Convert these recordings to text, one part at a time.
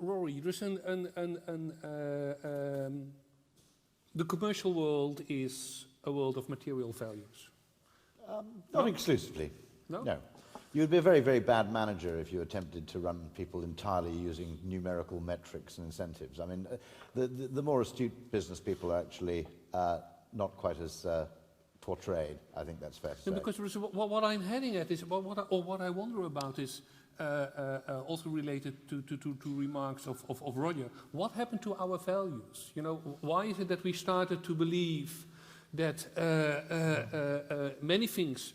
Rory, there's the commercial world is a world of material values. Not exclusively. No? No. You would be a very, very bad manager if you attempted to run people entirely using numerical metrics and incentives. I mean, the more astute business people are actually not quite as portrayed. I think that's fair to say. Because what I'm heading at is, what I wonder about is also related to remarks of Roger. What happened to our values? You know, why is it that we started to believe that many things,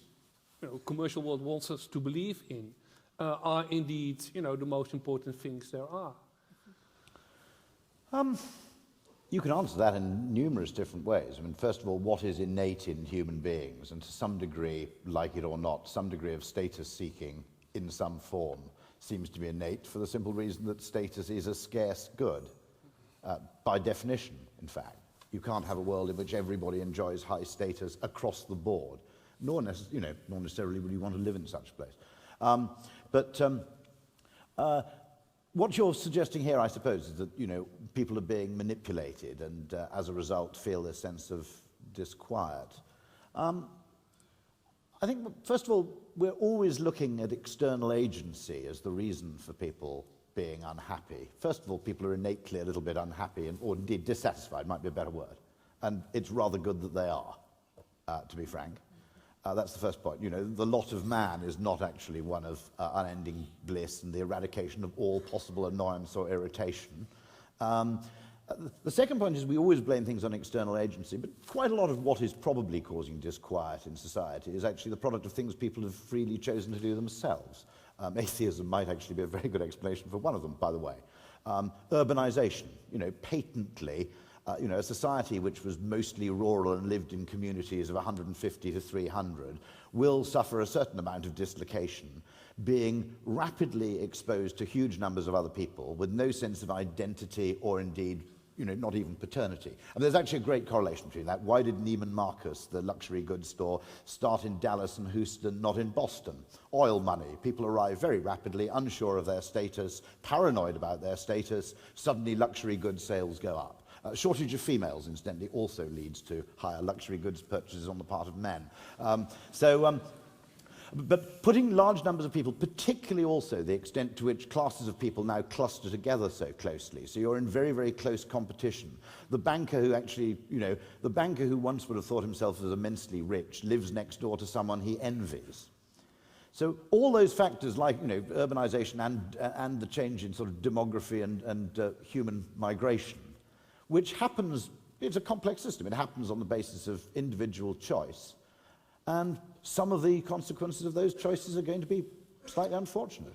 you know, commercial world wants us to believe in, are indeed, you know, the most important things there are? You can answer that in numerous different ways. I mean, first of all, what is innate in human beings, and to some degree, like it or not, some degree of status seeking in some form seems to be innate for the simple reason that status is a scarce good, by definition, in fact. You can't have a world in which everybody enjoys high status across the board, nor necessarily would you want to live in such a place. What you're suggesting here, I suppose, is that, you know, people are being manipulated and as a result feel a sense of disquiet. I think, first of all, we're always looking at external agency as the reason for people being unhappy. First of all, people are innately a little bit unhappy, or indeed dissatisfied, might be a better word. And it's rather good that they are, to be frank. That's the first point. You know, the lot of man is not actually one of unending bliss and the eradication of all possible annoyance or irritation. The second point is we always blame things on external agency, but quite a lot of what is probably causing disquiet in society is actually the product of things people have freely chosen to do themselves. Atheism might actually be a very good explanation for one of them, by the way. Urbanization, you know, patently, you know, a society which was mostly rural and lived in communities of 150 to 300 will suffer a certain amount of dislocation, being rapidly exposed to huge numbers of other people with no sense of identity or indeed, you know, not even paternity. And there's actually a great correlation between that. Why did Neiman Marcus, the luxury goods store, start in Dallas and Houston, not in Boston? Oil money. People arrive very rapidly, unsure of their status, paranoid about their status. Suddenly luxury goods sales go up. Shortage of females, incidentally, also leads to higher luxury goods purchases on the part of men. But putting large numbers of people, particularly also the extent to which classes of people now cluster together so closely, so you're in very, very close competition. The banker who actually, you know, the banker who once would have thought himself as immensely rich lives next door to someone he envies. So all those factors like, you know, urbanization and the change in sort of demography and human migration, which happens, it's a complex system, it happens on the basis of individual choice. And some of the consequences of those choices are going to be slightly unfortunate.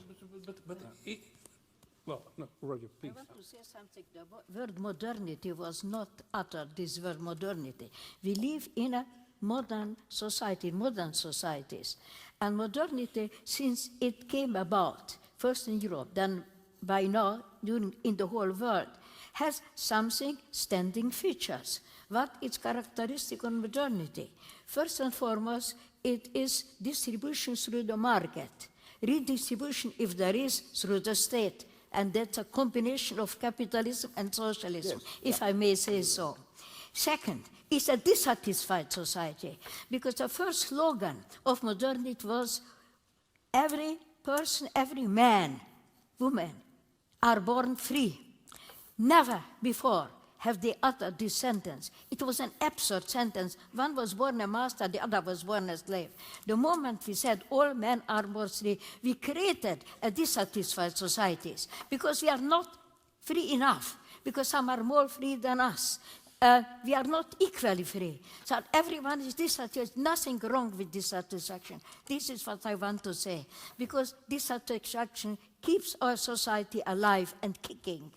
Well, no, Roger, please. I want to say something. The word modernity was not uttered, this word modernity. We live in a modern society, modern societies. And modernity, since it came about, first in Europe, then by now in the whole world, has something standing features. What is characteristic of modernity? First and foremost, it is distribution through the market, redistribution, if there is, through the state, and that's a combination of capitalism and socialism, yes, if I may say so. Second, it's a dissatisfied society, because the first slogan of modernity was every person, every man, woman, are born free. Never before have they uttered this sentence. It was an absurd sentence. One was born a master, the other was born a slave. The moment we said all men are born free, we created a dissatisfied societies because we are not free enough, because some are more free than us. We are not equally free. So everyone is dissatisfied. Nothing wrong with dissatisfaction. This is what I want to say. Because dissatisfaction keeps our society alive and kicking.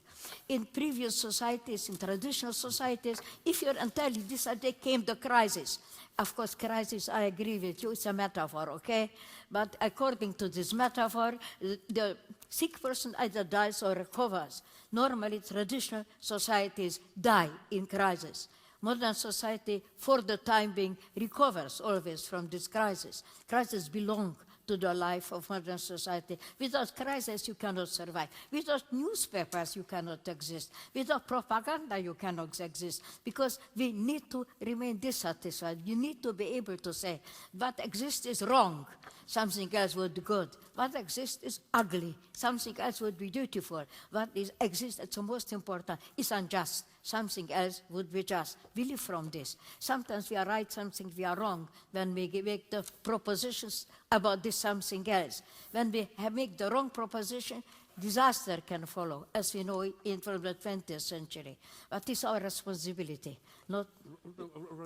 In previous societies, in traditional societies, if you're entirely dissatisfied, came the crisis. Of course, crisis, I agree with you, it's a metaphor, okay? But according to this metaphor, the sick person either dies or recovers. Normally, traditional societies die in crisis. Modern society, for the time being, recovers always from this crisis. Crises belong to the life of modern society. Without crisis, you cannot survive. Without newspapers, you cannot exist. Without propaganda, you cannot exist. Because we need to remain dissatisfied. You need to be able to say, what exists is wrong. Something else would be good. What exists is ugly. Something else would be beautiful. What exists, that's the most important, is unjust. Something else would be just. We live from this. Sometimes we are right, sometimes we are wrong. When we make the propositions about this something else. When we make the wrong proposition, disaster can follow, as we know from the 20th century. But it's our responsibility, not...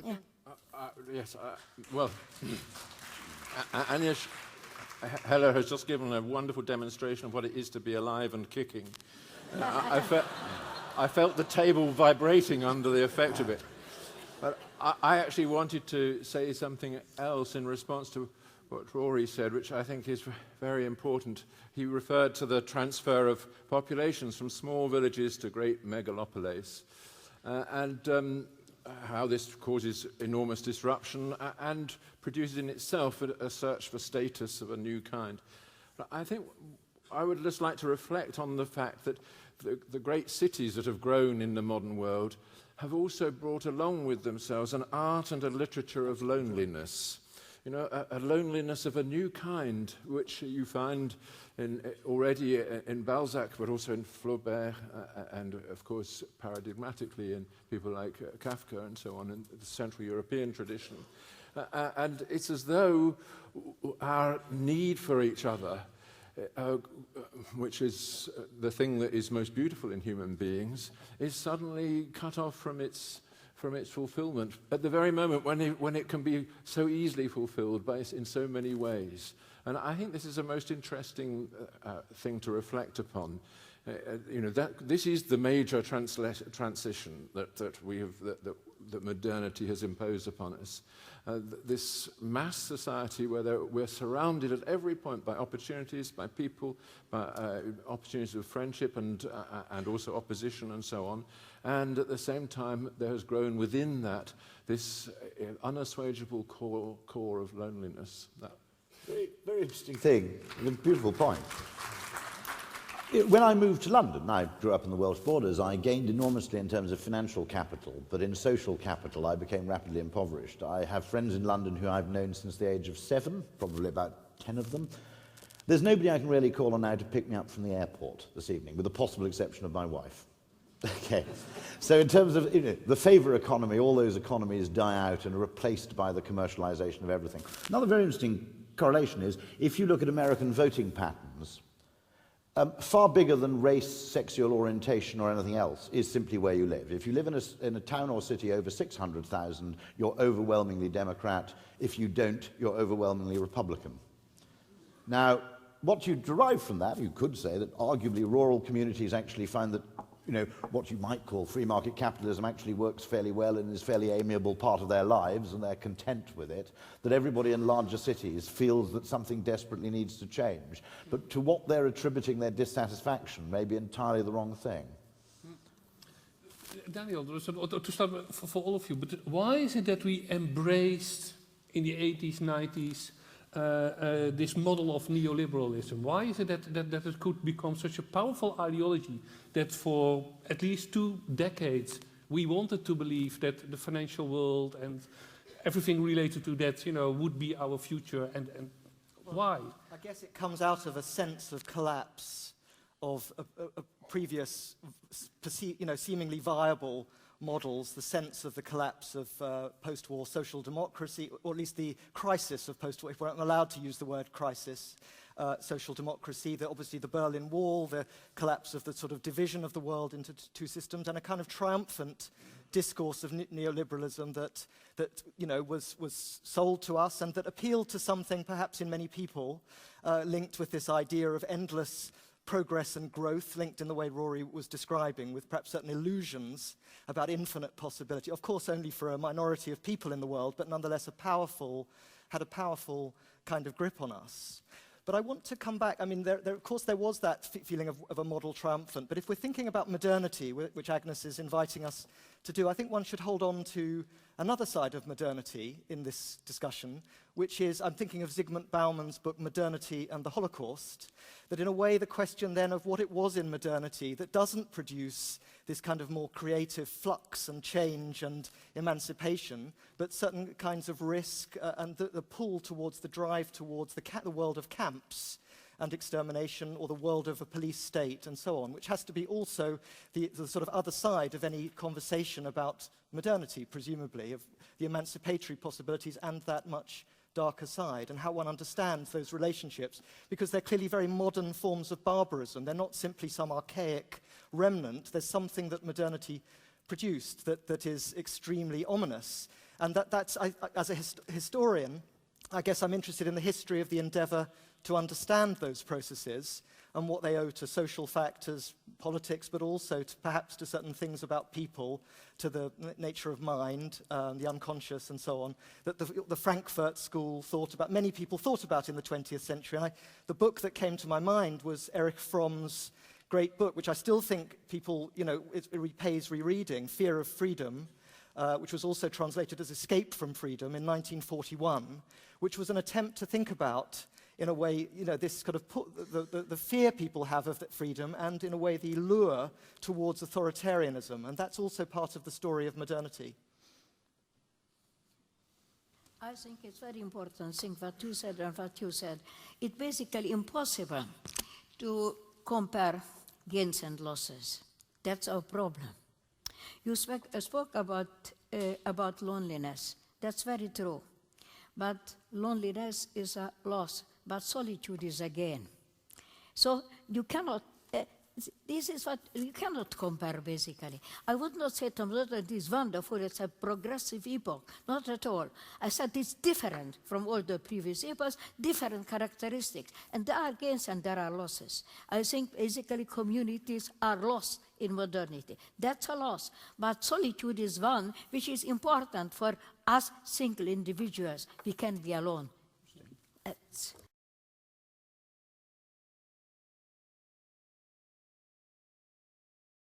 Yeah. Yes, well, Agnes Heller has just given a wonderful demonstration of what it is to be alive and kicking. I felt the table vibrating under the effect of it. But I actually wanted to say something else in response to what Rory said, which I think is very important. He referred to the transfer of populations from small villages to great megalopolis, and how this causes enormous disruption and produces in itself a search for status of a new kind. But I think I would just like to reflect on the fact that the great cities that have grown in the modern world have also brought along with themselves an art and a literature of loneliness. You know, a loneliness of a new kind, which you find already in Balzac, but also in Flaubert, and of course, paradigmatically in people like Kafka and so on, in the Central European tradition. And it's as though our need for each other, which is the thing that is most beautiful in human beings, is suddenly cut off from its fulfillment at the very moment when it can be so easily fulfilled in so many ways. And I think this is a most interesting thing to reflect upon. You know, this is the major transition that modernity has imposed upon us. This mass society where we're surrounded at every point by opportunities, by people, by opportunities of friendship and also opposition and so on. And at the same time, there has grown within that this unassuageable core of loneliness. Very, very interesting thing, a beautiful point. When I moved to London, I grew up on the Welsh borders, I gained enormously in terms of financial capital, but in social capital I became rapidly impoverished. I have friends in London who I've known since the age of 7, probably about 10 of them. There's nobody I can really call on now to pick me up from the airport this evening, with the possible exception of my wife. Okay, so in terms of the favour economy, all those economies die out and are replaced by the commercialisation of everything. Another very interesting correlation is, if you look at American voting patterns, far bigger than race, sexual orientation or anything else is simply where you live. If you live in a town or city over 600,000, you're overwhelmingly Democrat. If you don't, you're overwhelmingly Republican. Now, what you derive from that, you could say that arguably rural communities actually find that what you might call free market capitalism actually works fairly well and is a fairly amiable part of their lives and they're content with it, that everybody in larger cities feels that something desperately needs to change. But to what they're attributing their dissatisfaction may be entirely the wrong thing. Daniel, to start with, for all of you, but why is it that we embraced in the 80s, 90s, this model of neoliberalism? Why is it that it could become such a powerful ideology that for at least 2 decades we wanted to believe that the financial world and everything related to that, would be our future, and why? I guess it comes out of a sense of collapse of a previous, seemingly viable models, the sense of the collapse of post-war social democracy, or at least the crisis of post-war, if we're not allowed to use the word crisis, social democracy, obviously the Berlin Wall, the collapse of the sort of division of the world into 2 systems, and a kind of triumphant discourse of neoliberalism that was sold to us and that appealed to something perhaps in many people linked with this idea of endless progress and growth, linked in the way Rory was describing, with perhaps certain illusions about infinite possibility. Of course, only for a minority of people in the world, but nonetheless had a powerful kind of grip on us. But I want to come back. I mean, of course, there was that feeling of a model triumphant. But if we're thinking about modernity, which Agnes is inviting us to do, I think one should hold on to another side of modernity in this discussion, which is, I'm thinking of Zygmunt Bauman's book, Modernity and the Holocaust, that in a way the question then of what it was in modernity that doesn't produce this kind of more creative flux and change and emancipation, but certain kinds of risk and the pull towards the drive towards the world of camps and extermination, or the world of a police state, and so on, which has to be also the sort of other side of any conversation about modernity, presumably, of the emancipatory possibilities and that much darker side, and how one understands those relationships, because they're clearly very modern forms of barbarism. They're not simply some archaic remnant. There's something that modernity produced that is extremely ominous. And that's as a historian, I guess I'm interested in the history of the endeavor to understand those processes and what they owe to social factors, politics, but also perhaps to certain things about people, to the nature of mind, the unconscious and so on, that the Frankfurt School thought about, many people thought about in the 20th century. And the book that came to my mind was Erich Fromm's great book, which I still think people, it repays rereading, Fear of Freedom, which was also translated as Escape from Freedom in 1941, which was an attempt to think about, in a way, this kind of the fear people have of that freedom, and in a way the lure towards authoritarianism. And that's also part of the story of modernity. I think it's very important thing what you said and what you said. It's basically impossible to compare gains and losses. That's our problem. You spoke about loneliness. That's very true. But loneliness is a loss, but solitude is a gain. So you cannot, this is what you cannot compare, basically. I would not say to modernity is wonderful, it's a progressive epoch, not at all. I said it's different from all the previous epochs, different characteristics, and there are gains and there are losses. I think basically communities are lost in modernity. That's a loss, but solitude is one which is important for us single individuals. We can be alone.